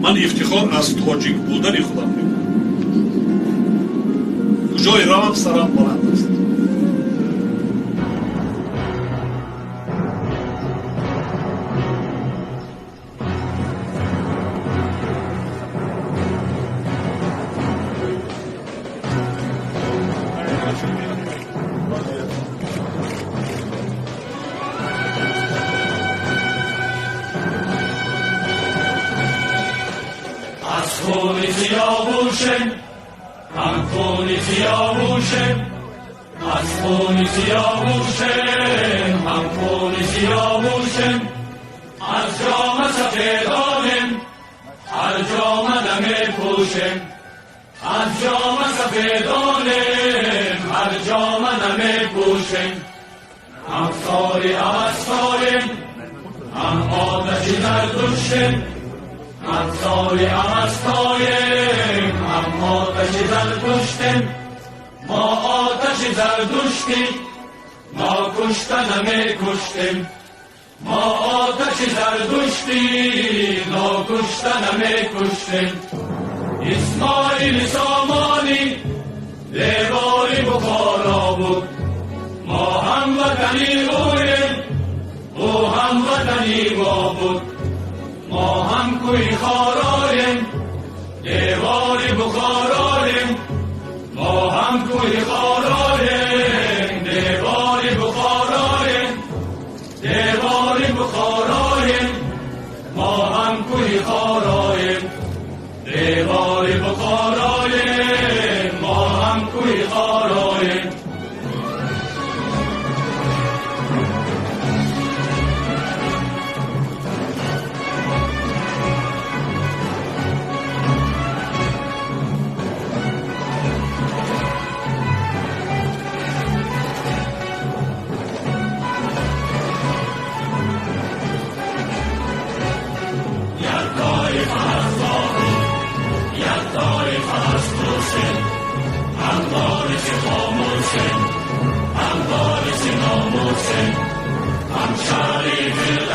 من افتخار از تاجیک بودن خودم میکنم. کجای روم سرم بلند است. خونی سیاووشم هم خونی سیاووشم از خونی سیاووشم هم خونی سیاووشم از جام سفیدانم هر جام نمی پوشم از جام سفیدانم هر جام نمی پوشم هم ساری آستایم هم آتشی در دوشم همسای آستایم هم آتش زردشتیم ما آتش زردشتی ما کشته نمی کشتیم ما آتش زردشتی ما کشته نمی کشتیم اسماعیل سامانی دیواری بخارا بود ما هم وطنی بودیم او هم وطنی ما بود ما هم کوی خارایم دیواری بخارایم ما هم کوی خارایم دیواری بخارایم دیواری بخارایم ما هم کوی خارایم دیواری بخارایم ما هم کوی خارایم I'm